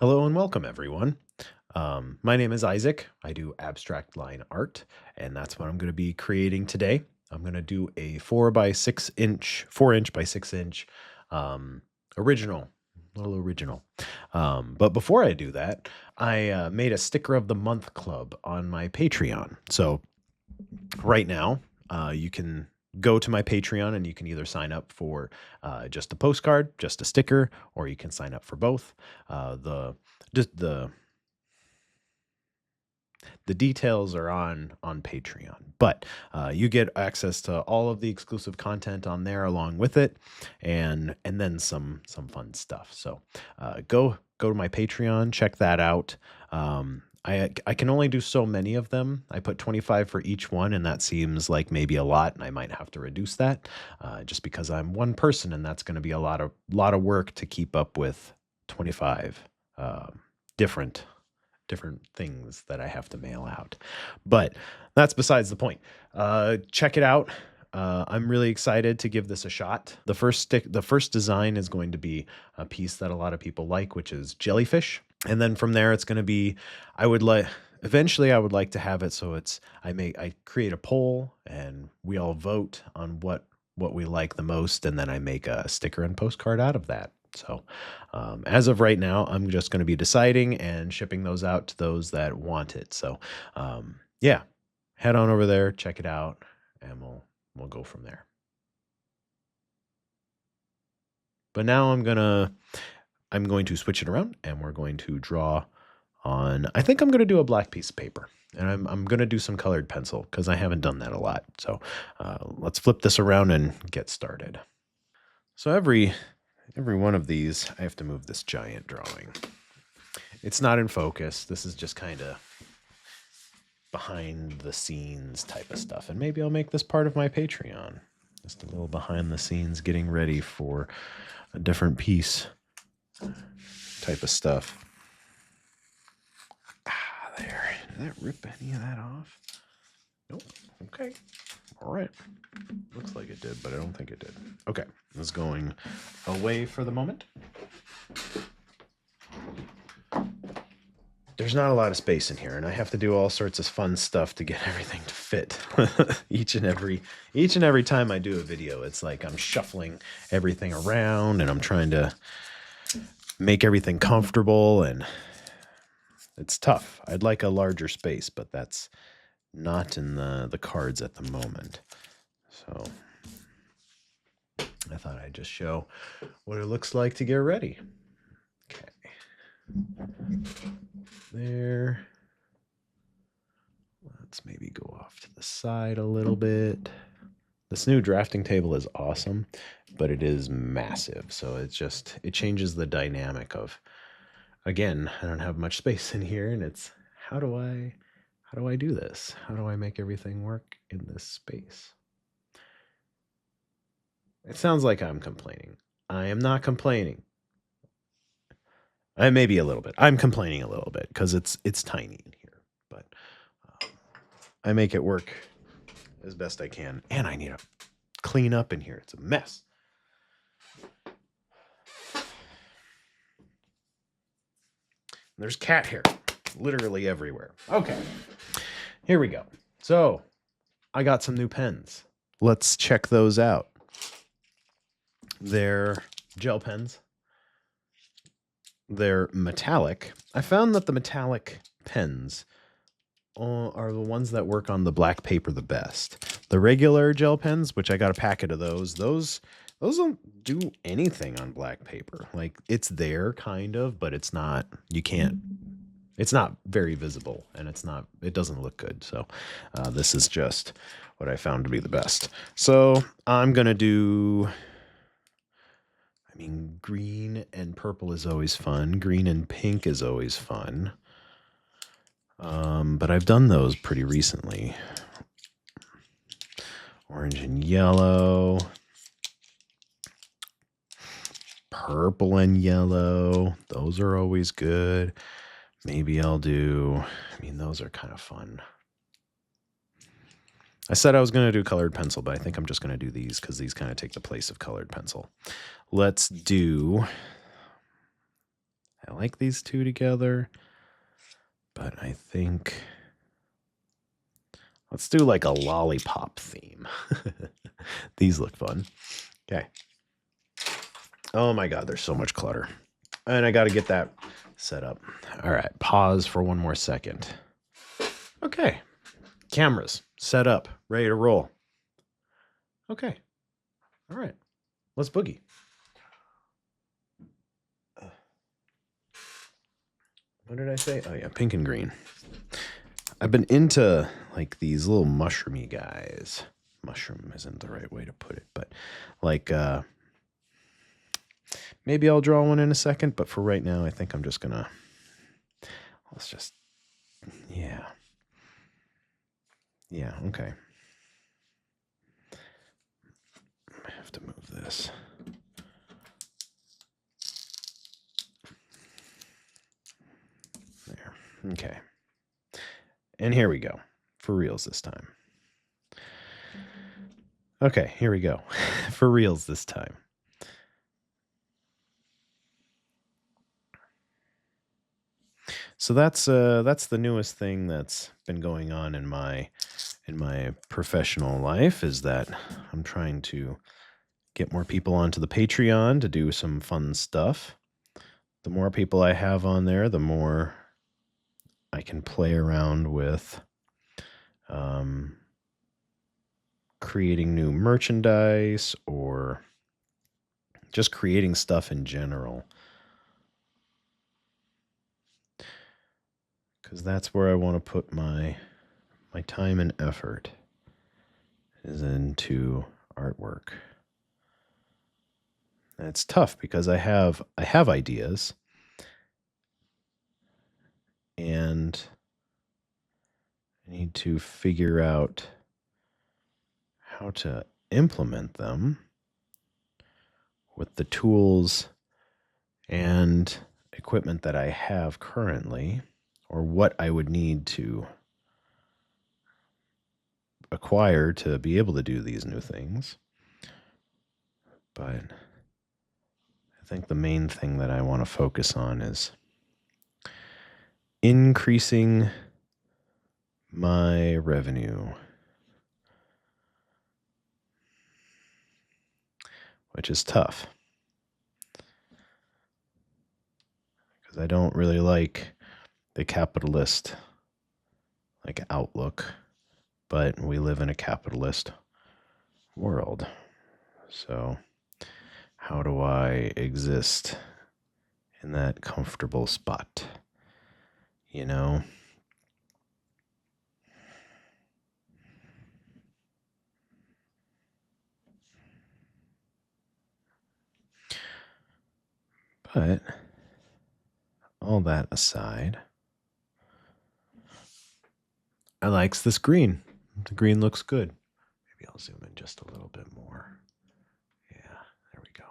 Hello and welcome, everyone. My name is Isaac. I do abstract line art, and that's what I'm going to be creating today. I'm going to do a 4 inch by 6 inch um, original, little original. But before I do that, I made a sticker of the month club on my Patreon. So right now, you can go to my Patreon and you can either sign up for just a postcard, just a sticker, or you can sign up for both. The just the details are on Patreon, but you get access to all of the exclusive content on there along with it, and then some fun stuff. So go to my Patreon, check that out. I can only do so many of them. I put 25 for each one, and that seems like maybe a lot, and I might have to reduce that just because I'm one person, and that's going to be a lot of work to keep up with 25 different different things that I have to mail out. But that's besides the point. Check it out. I'm really excited to give this a shot. The first design is going to be a piece that a lot of people like, which is jellyfish. And then from there, it's going to be, I would like, eventually I would like to have it so I create a poll and we all vote on what we like the most. And then I make a sticker and postcard out of that. So as of right now, I'm just going to be deciding and shipping those out to those that want it. So yeah, head on over there, check it out, and we'll go from there. But now I'm going to switch it around, and we're going to draw on. I think I'm going to do a black piece of paper, and I'm going to do some colored pencil because I haven't done that a lot. So let's flip this around and get started. So every one of these, I have to move this giant drawing. It's not in focus. This is just kind of behind the scenes type of stuff. And maybe I'll make this part of my Patreon. Just a little behind the scenes getting ready for a different piece type of stuff. There. Did that rip any of that off? Nope. Okay. All right. Looks like it did, but I don't think it did. Okay. It's going away for the moment. There's not a lot of space in here, and I have to do all sorts of fun stuff to get everything to fit. each and every time I do a video, it's like I'm shuffling everything around and I'm trying to make everything comfortable, and it's tough. I'd like a larger space, but that's not in the cards at the moment. So I thought I'd just show what it looks like to get ready. Okay. There. Let's maybe go off to the side a little bit. This new drafting table is awesome, but it is massive. So it changes the dynamic of, again, I don't have much space in here, and it's how do I do this? How do I make everything work in this space? It sounds like I'm complaining. I am not complaining. I maybe a little bit. I'm complaining a little bit because it's tiny in here, but I make it work as best I can, and I need to clean up in here. It's a mess. There's cat hair literally everywhere. Okay, here we go. So I got some new pens. Let's check those out. They're gel pens. They're metallic. I found that the metallic pens are the ones that work on the black paper the best. The regular gel pens, which I got a packet of those don't do anything on black paper. Like, it's there kind of, but it's not very visible, and it doesn't look good. So this is just what I found to be the best. So I'm going to do, green and purple is always fun. Green and pink is always fun. But I've done those pretty recently. Orange and yellow. Purple and yellow. Those are always good. Maybe I'll do, those are kind of fun. I said I was going to do colored pencil, but I think I'm just going to do these because these kind of take the place of colored pencil. Let's do I like these two together, but I think let's do like a lollipop theme. These look fun. Okay. Oh my God, there's so much clutter. And I got to get that set up. All right, pause for one more second. Okay, cameras set up, ready to roll. Okay, all right, let's boogie. What did I say? Oh yeah, pink and green. I've been into like these little mushroomy guys. Mushroom isn't the right way to put it, but like maybe I'll draw one in a second, but for right now I think I'm just gonna yeah, okay. I have to move this. There. Okay. And here we go. For reals this time. Okay, here we go. For reals this time. So that's the newest thing that's been going on in my professional life, is that I'm trying to get more people onto the Patreon to do some fun stuff. The more people I have on there, the more I can play around with creating new merchandise or just creating stuff in general. Because that's where I want to put my time and effort, is into artwork. And it's tough because I have ideas, and I need to figure out how to implement them with the tools and equipment that I have currently, or what I would need to acquire to be able to do these new things. But I think the main thing that I want to focus on is increasing my revenue, which is tough because I don't really like the capitalist outlook, but we live in a capitalist world. So how do I exist in that comfortable spot? You know? But all that aside, I likes this green. The green looks good. Maybe I'll zoom in just a little bit more. Yeah, there we go.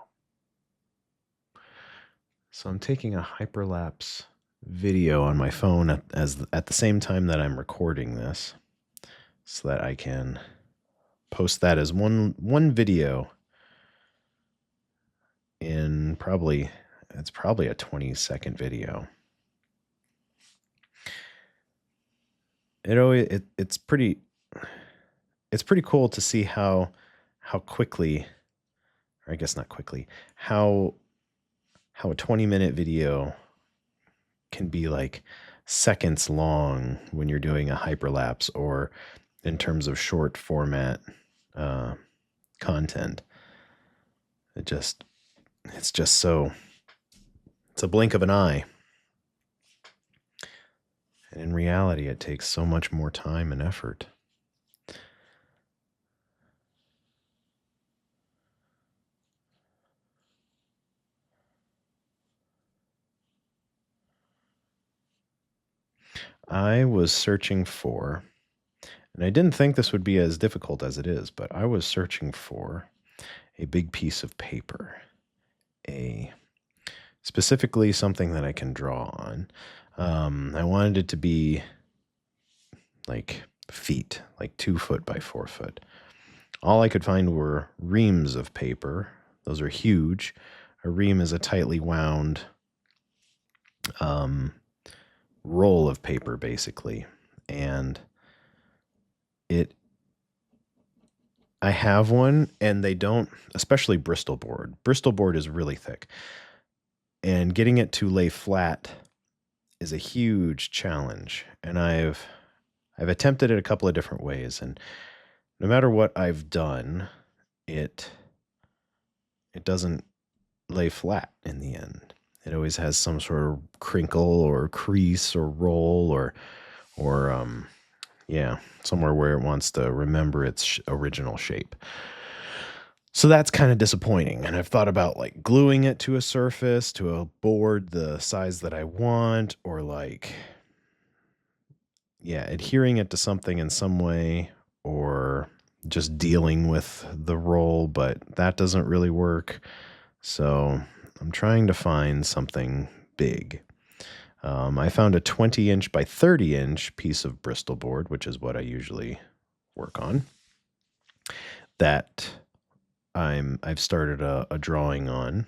So I'm taking a hyperlapse video on my phone at the same time that I'm recording this, so that I can post that as one video in it's probably a 20-second video. It's pretty cool to see how quickly, or I guess not quickly, how a 20-minute video can be like seconds long when you're doing a hyperlapse, or in terms of short format content. It's just so, it's a blink of an eye. And in reality, it takes so much more time and effort. I was searching for, and I didn't think this would be as difficult as it is, but I was searching for a big piece of paper, specifically something that I can draw on. I wanted it to be like feet, like 2 foot by 4 foot. All I could find were reams of paper. Those are huge. A ream is a tightly wound um, roll of paper, basically. And it, I have one, and they don't, especially Bristol board. Bristol board is really thick, and getting it to lay flat is a huge challenge. And I've attempted it a couple of different ways, and no matter what I've done, it it doesn't lay flat in the end. It always has some sort of crinkle or crease or roll or yeah, somewhere where it wants to remember its original shape. So that's kind of disappointing. And I've thought about like gluing it to a surface, to a board the size that I want, or like, yeah, adhering it to something in some way, or just dealing with the roll, but that doesn't really work. So I'm trying to find something big. I found a 20-inch by 30-inch piece of Bristol board, which is what I usually work on, that I've started a drawing on,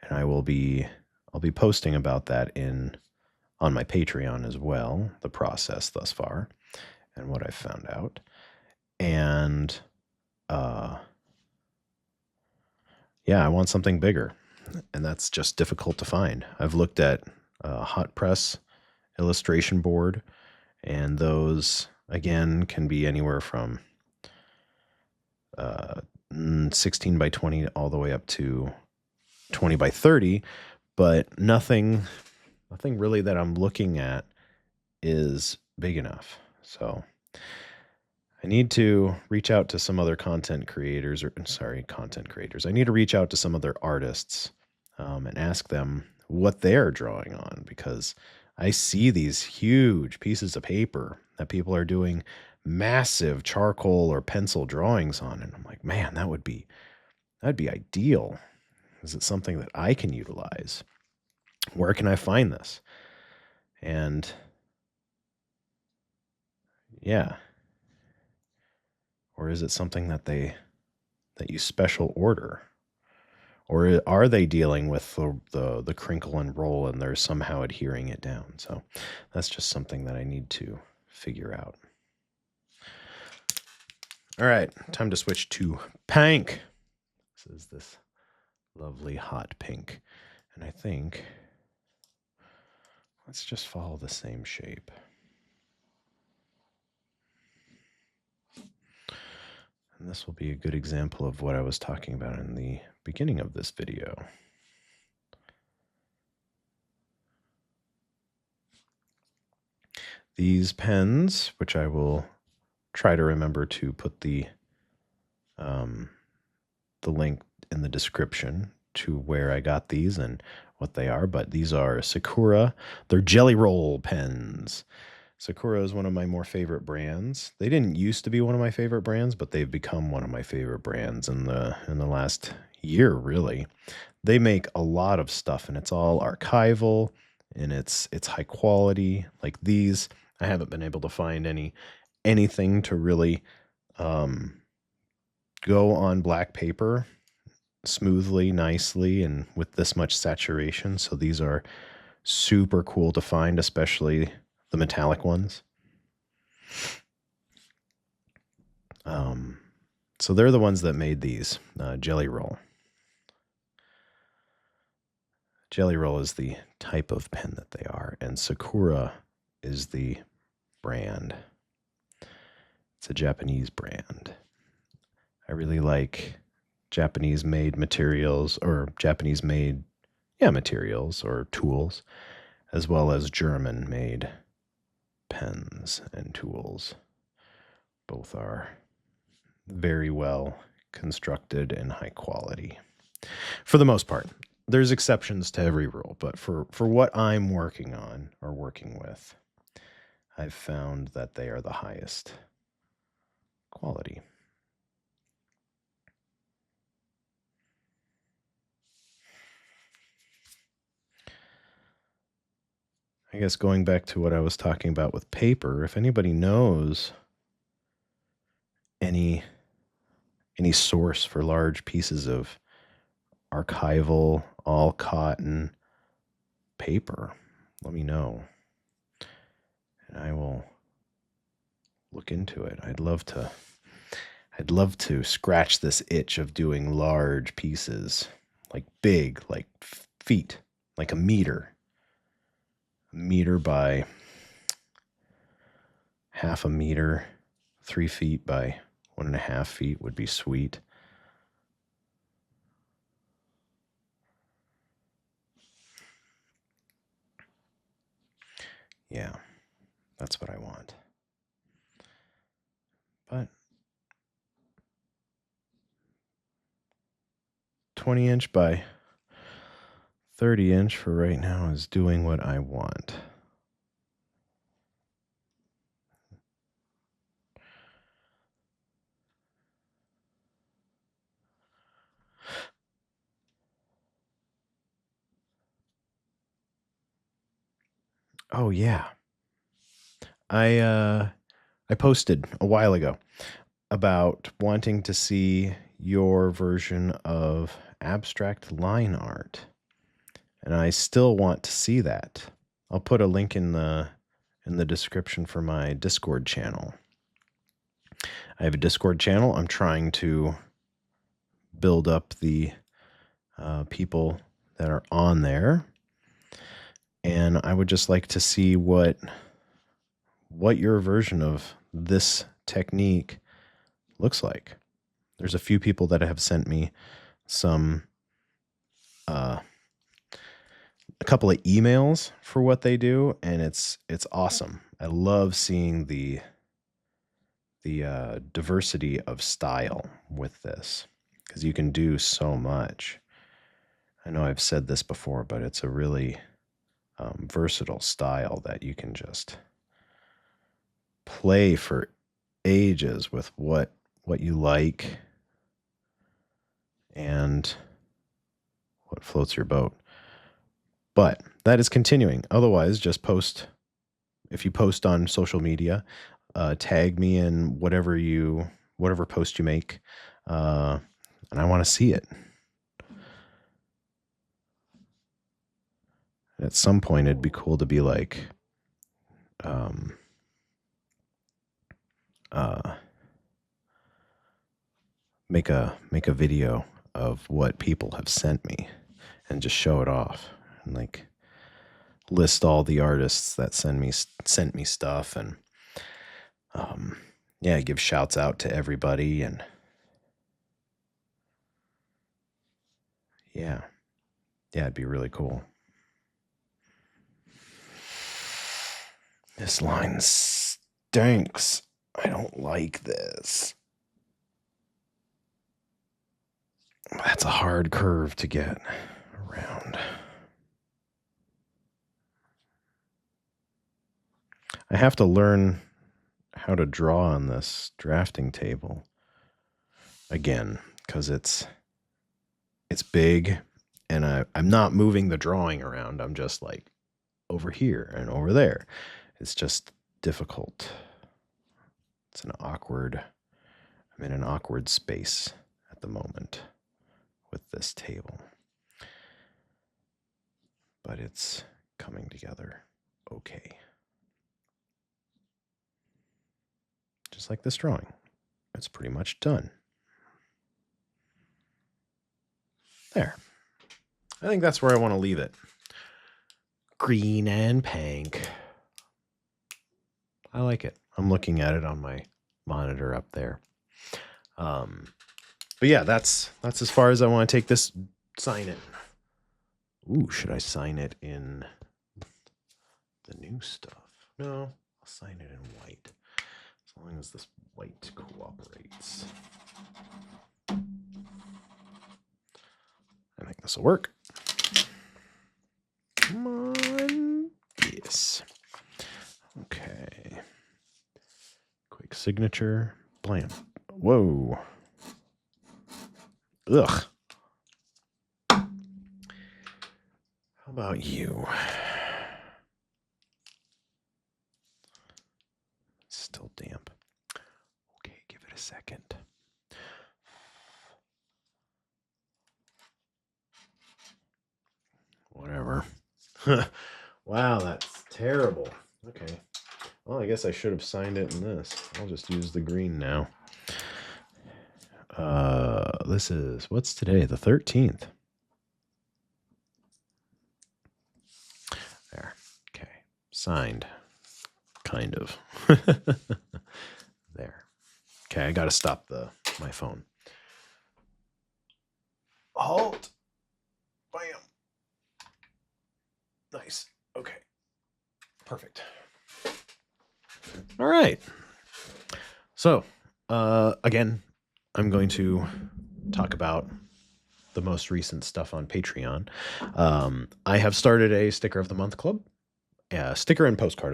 and I'll be posting about that on my Patreon as well, the process thus far and what I've found out. And yeah, I want something bigger, and that's just difficult to find. I've looked at hot press illustration board, and those again can be anywhere from 16 by 20 all the way up to 20 by 30, but nothing really that I'm looking at is big enough. So I need to reach out to some other content creators. I need to reach out to some other artists and ask them what they're drawing on, because I see these huge pieces of paper that people are doing massive charcoal or pencil drawings on, and I'm like, man, that'd be ideal. Is it something that I can utilize? Where can I find this? And yeah, or is it something that you special order? Or are they dealing with the crinkle and roll, and they're somehow adhering it down? So that's just something that I need to figure out. All right, time to switch to pink. This is this lovely hot pink. And I think let's just follow the same shape. And this will be a good example of what I was talking about in the beginning of this video. These pens, which I will try to remember to put the link in the description to where I got these and what they are, but these are Sakura. They're jelly roll pens. Sakura is one of my more favorite brands. They didn't used to be one of my favorite brands, but they've become one of my favorite brands in the last year, really. They make a lot of stuff, and it's all archival, and it's high quality. Like these, I haven't been able to find anything to really go on black paper smoothly, nicely, and with this much saturation. So these are super cool to find, especially the metallic ones. So they're the ones that made these, Jelly Roll. Jelly Roll is the type of pen that they are, and Sakura is the brand. It's a Japanese brand. I really like Japanese-made materials, or Japanese-made, materials or tools, as well as German-made pens and tools. Both are very well constructed and high quality. For the most part. There's exceptions to every rule, but for what I'm working on or working with, I've found that they are the highest quality. I guess going back to what I was talking about with paper, if anybody knows any source for large pieces of archival, all cotton, paper, let me know, and I will look into it. I'd love to scratch this itch of doing large pieces, like big, like feet, like a meter by half a meter, 3 feet by 1.5 feet would be sweet. Yeah, that's what I want. But 20-inch by 30-inch for right now is doing what I want. Oh yeah. I posted a while ago about wanting to see your version of abstract line art, and I still want to see that. I'll put a link in the description for my Discord channel. I have a Discord channel. I'm trying to build up the people that are on there, and I would just like to see what your version of this technique looks like. There's a few people that have sent me some a couple of emails for what they do, and it's awesome. I love seeing the diversity of style with this, because you can do so much. I know I've said this before, but it's a really versatile style that you can just play for ages with what you like and what floats your boat. But that is continuing. Otherwise, just post. If you post on social media, tag me in whatever post you make, and I want to see it. At some point, it'd be cool to be like, make a video of what people have sent me, and just show it off, and like list all the artists that sent me stuff, and yeah, give shouts out to everybody, and yeah, it'd be really cool. This line stinks. I don't like this. That's a hard curve to get around. I have to learn how to draw on this drafting table again, because it's big, and I'm not moving the drawing around. I'm just like over here and over there. It's just difficult. I'm in an awkward space at the moment with this table, but it's coming together okay. Just like this drawing, it's pretty much done. There. I think that's where I want to leave it. Green and pink. I like it. I'm looking at it on my monitor up there. But yeah, that's as far as I want to take this. Sign it. Ooh, should I sign it in the new stuff? No, I'll sign it in white. As long as this white cooperates. I think this will work. Come on. Yes. Okay. Quick signature. Blam. Whoa. Ugh. How about you? It's still damp. Okay, give it a second. Whatever. Wow, that's terrible. Okay. Well, I guess I should have signed it in this. I'll just use the green now. This is, what's today? The 13th. There. Okay. Signed. Kind of. There. Okay, I gotta stop my phone. Halt. Bam. Nice. Okay. Perfect. All right. So, again, I'm going to talk about the most recent stuff on Patreon. I have started a sticker of the month club. Sticker and postcard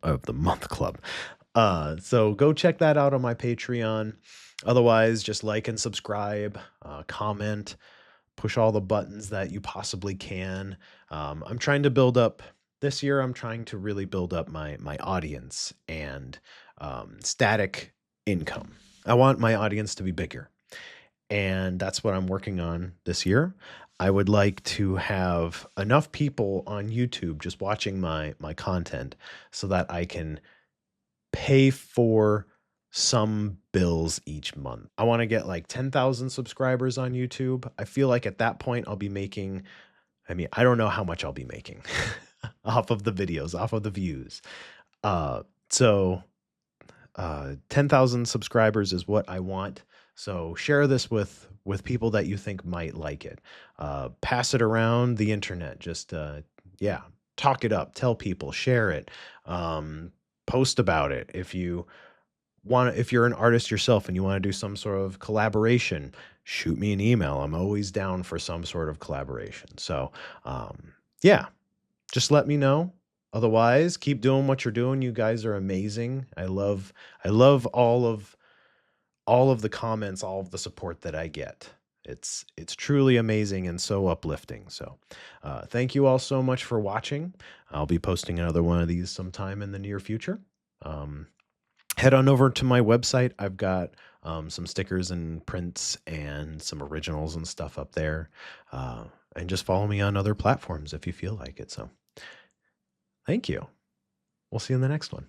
of the month club. So go check that out on my Patreon. Otherwise, just like and subscribe, comment, push all the buttons that you possibly can. I'm trying to build up this year. I'm trying to really build up my audience and static income. I want my audience to be bigger, and that's what I'm working on this year. I would like to have enough people on YouTube just watching my content so that I can pay for some bills each month. I want to get like 10,000 subscribers on YouTube. I feel like at that point I'll be making, I mean, I don't know how much I'll be making off of the videos, off of the views. So 10,000 subscribers is what I want. So share this with people that you think might like it. Pass it around the internet. Just yeah, talk it up. Tell people. Share it. Post about it. If you're an artist yourself and you want to do some sort of collaboration, shoot me an email. I'm always down for some sort of collaboration. So yeah, just let me know. Otherwise, keep doing what you're doing. You guys are amazing. I love all of the comments, all of the support that I get. It's truly amazing and so uplifting. So thank you all so much for watching. I'll be posting another one of these sometime in the near future. Head on over to my website. I've got some stickers and prints and some originals and stuff up there. And just follow me on other platforms if you feel like it. So thank you. We'll see you in the next one.